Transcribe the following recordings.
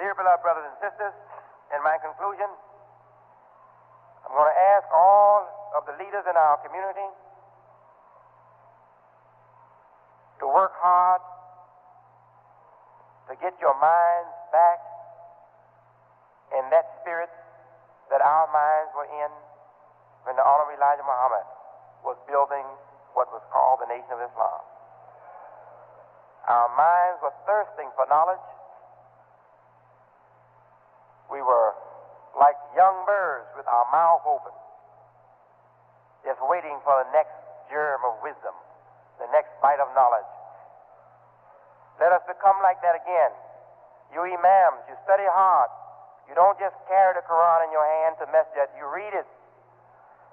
Dear beloved brothers and sisters, in my conclusion, I'm going to ask all of the leaders in our community to work hard to get your minds back in that spirit that our minds were in when the Honorable Elijah Muhammad was building what was called the Nation of Islam. Our minds were thirsting for knowledge. We were like young birds with our mouth open, just waiting for the next germ of wisdom, the next bite of knowledge. Let us become like that again. You imams, you study hard. You don't just carry the Quran in your hand to masjid. You read it.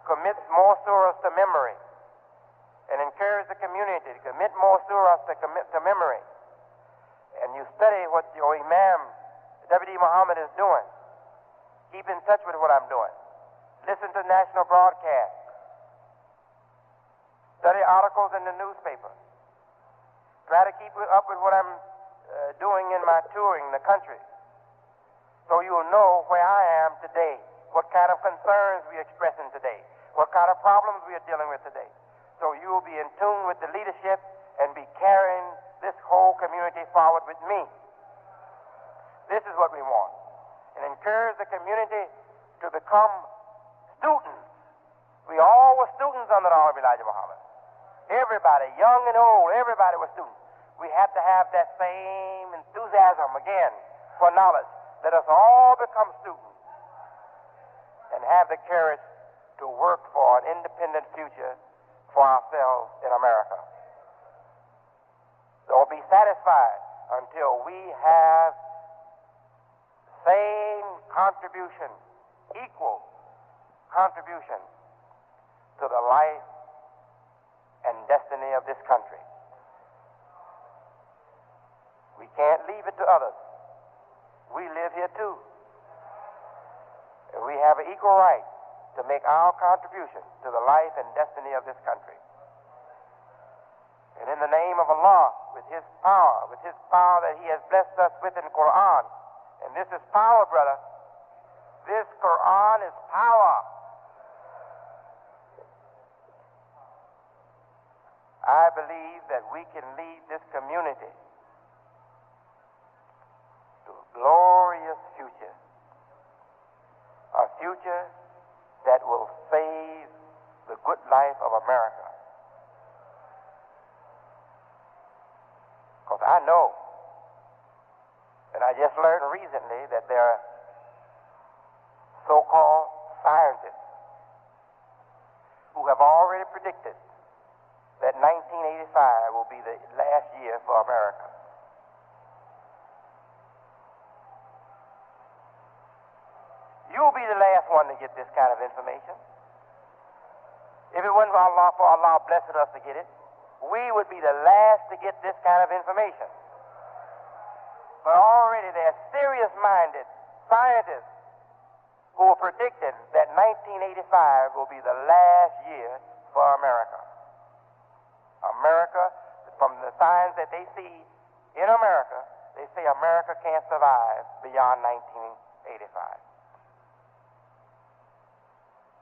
Commit more surahs to memory. And encourage the community to commit more surahs to memory. And you study what your imam, W.D. Muhammad, is doing. Keep in touch with what I'm doing. Listen to national broadcasts. Study articles in the newspaper. Try to keep up with what I'm doing in my touring the country, so you'll know where I am today, what kind of concerns we're expressing today, what kind of problems we are dealing with today. So you'll be in tune with the leadership and be carrying this whole community forward with me. This is what we want. And encourage the community to become students. We all were students under the Honorable Elijah Muhammad. Everybody, young and old, everybody was students. We have to have that same enthusiasm again for knowledge. Let us all become students and have the courage to work for an independent future for ourselves in America. Don't be satisfied until we have same contribution, equal contribution to the life and destiny of this country. We can't leave it to others. We live here too. And we have an equal right to make our contribution to the life and destiny of this country. And in the name of Allah, with His power that He has blessed us with in the Quran, and this is power, brother. This Quran is power. I believe that we can lead this community to a glorious future, a future that will save the good life of America. Because I know, and I just learned recently, that there are so-called scientists who have already predicted that 1985 will be the last year for America. You'll be the last one to get this kind of information. If it wasn't for Allah blessing us to get it, we would be the last to get this kind of information. But already there are serious-minded scientists who are predicting that 1985 will be the last year for America. America, from the signs that they see in America, they say America can't survive beyond 1985.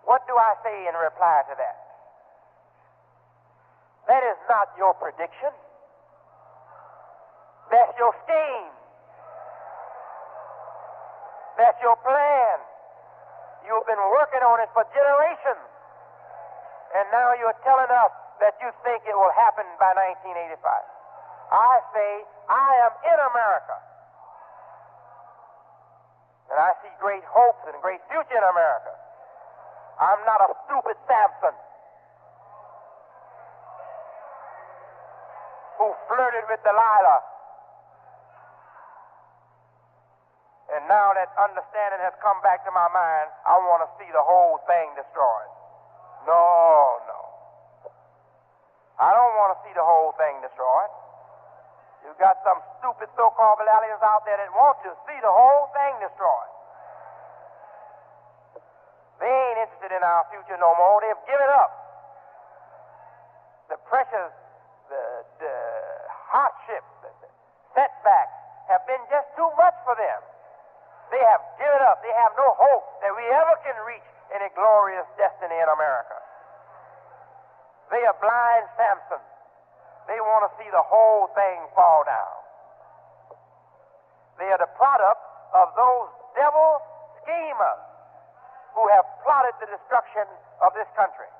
What do I say in reply to that? That is not your prediction. That's your scheme. That's your plan. You've been working on it for generations. And now you're telling us that you think it will happen by 1985. I say, I am in America. And I see great hopes and great future in America. I'm not a stupid Samson who flirted with Delilah. And now that understanding has come back to my mind, I want to see the whole thing destroyed. No. I don't want to see the whole thing destroyed. You've got some stupid so-called millennials out there that want to see the whole thing destroyed. They ain't interested in our future no more. They've given up. The pressures, the hardship, the setbacks have been just too much for them. up. They have no hope that we ever can reach any glorious destiny in America. They are blind Samson. They want to see the whole thing fall down. They are the product of those devil schemers who have plotted the destruction of this country.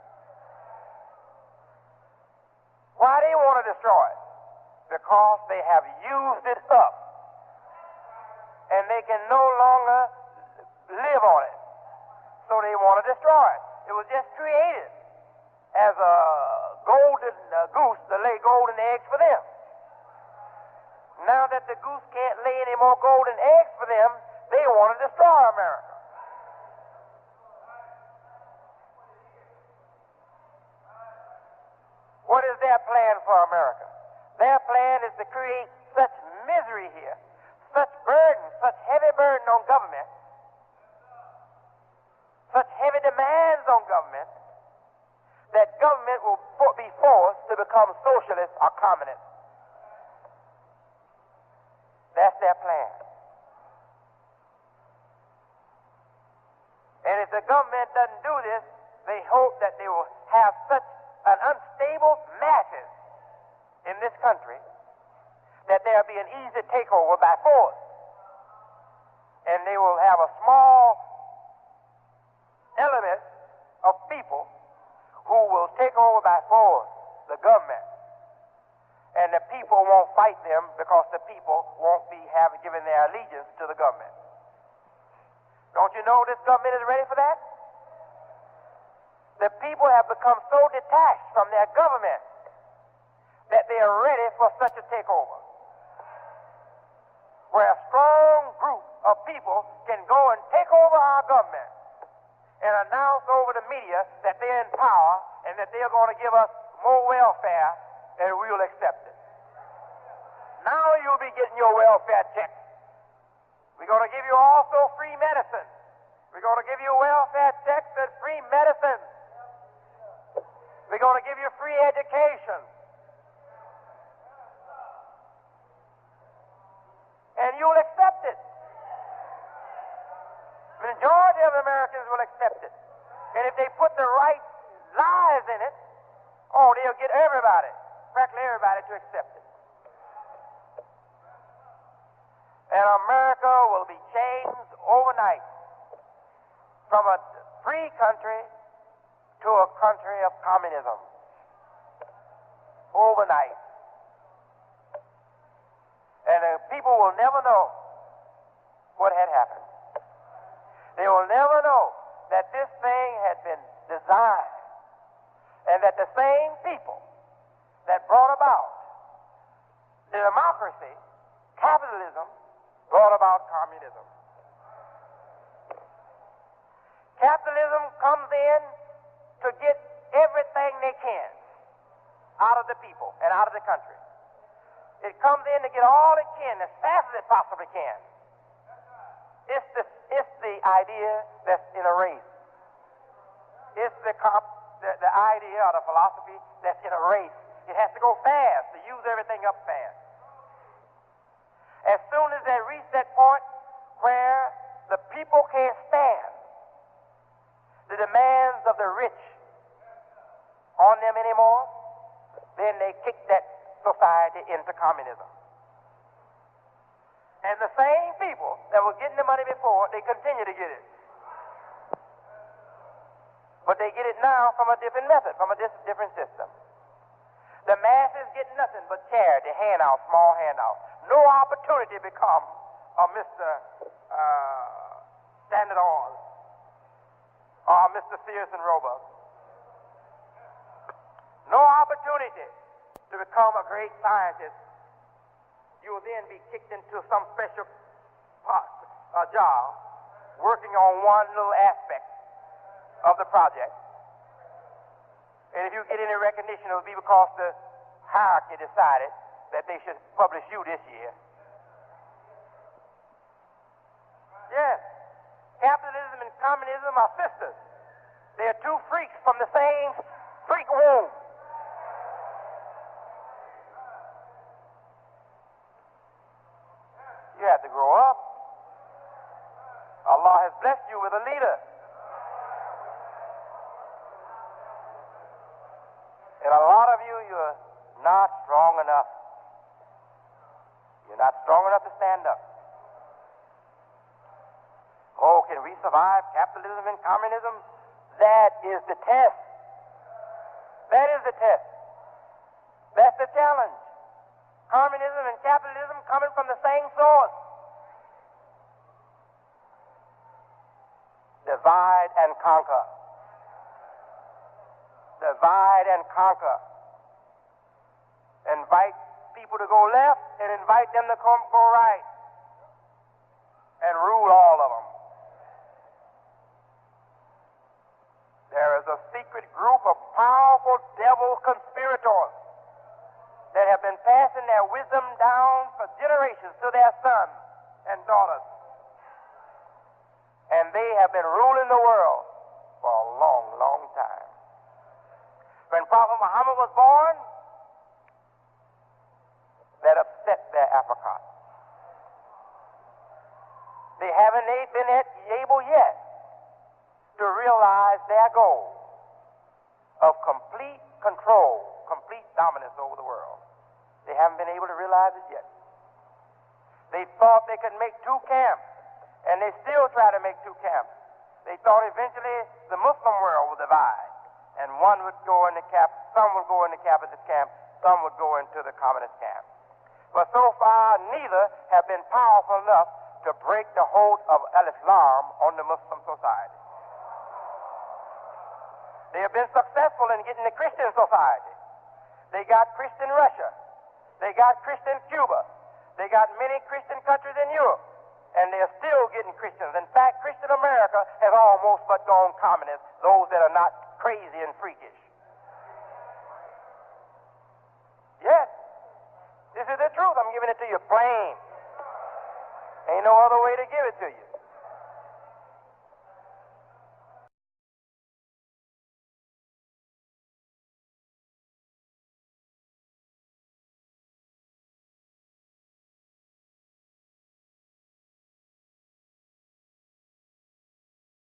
Why they want to destroy it? Because they have used it up. And they can no longer live on it. So they want to destroy it. It was just created as a golden goose to lay golden eggs for them. Now that the goose can't lay any more golden eggs for them, they want to destroy America. What is their plan for America? Their plan is to create such misery here, such burden, such heavy burden on government, such heavy demands on government, that government will be forced to become socialist or communist. That's their plan. And if the government doesn't do this, they hope that they will have such an unstable masses in this country that there will be an easy takeover by force. And they will have a small element of people who will take over by force the government. And the people won't fight them because the people won't be given their allegiance to the government. Don't you know this government is ready for that? The people have become so detached from their government that they are ready for such a takeover, where a strong group of people can go and take over our government and announce over the media that they're in power and that they're going to give us more welfare, and we'll accept it. Now you'll be getting your welfare check. We're going to give you also free medicine. We're going to give you welfare checks and free medicine. We're going to give you free education. And you'll accept it. The majority of Americans will accept it. And if they put the right lies in it, oh, they'll get everybody, practically everybody, to accept it. And America will be changed overnight from a free country to a country of communism. Overnight. And the people will never know what had happened. They will never know that this thing had been designed and that the same people that brought about the democracy, capitalism, brought about communism. Capitalism comes in to get everything they can out of the people and out of the country. It comes in to get all it can as fast as it possibly can. It's the idea that's in a race. It's the idea or the philosophy that's in a race. It has to go fast, to use everything up fast. As soon as they reach that point where the people can't stand the demands of the rich on them anymore, then they kick that society into communism. And the same people that were getting the money before, they continue to get it. But they get it now from a different method, from a different system. The masses get nothing but charity, handouts, small handouts. No opportunity to become a Mr. Standard Oil or Mr. Sears and Roebuck. No opportunity to become a great scientist. You will then be kicked into some special job working on one little aspect of the project. And if you get any recognition, it will be because the hierarchy decided that they should publish you this year. Yes, capitalism and communism are sisters. They are two freaks from the same freak womb. You have to grow up. Allah you, you're not strong enough. You're not strong enough to stand up. Oh, can we survive capitalism and communism? That is the test. That is the test. That's the challenge. Communism and capitalism coming from the same source. Divide and conquer. Divide and conquer. Invite people to go left and invite them to go right. And rule all of them. There is a secret group of powerful devil conspirators that have been passing their wisdom down for generations to their sons and daughters. And they have been ruling the world for a long, long time. When Prophet Muhammad was born, that upset their apricot. They haven't been able yet to realize their goal of complete control, complete dominance over the world. They haven't been able to realize it yet. They thought they could make two camps, and they still try to make two camps. They thought eventually the Muslim world would divide, and one would go in the camp, some would go in the capitalist camp, some would go into the communist camp. But so far, neither have been powerful enough to break the hold of al-Islam on the Muslim society. They have been successful in getting the Christian society. They got Christian Russia. They got Christian Cuba. They got many Christian countries in Europe. And they're still getting Christians. In fact, Christian America has almost but gone communist, those that are not crazy and freakish. Yes. This is the truth. I'm giving it to you plain. Ain't no other way to give it to you.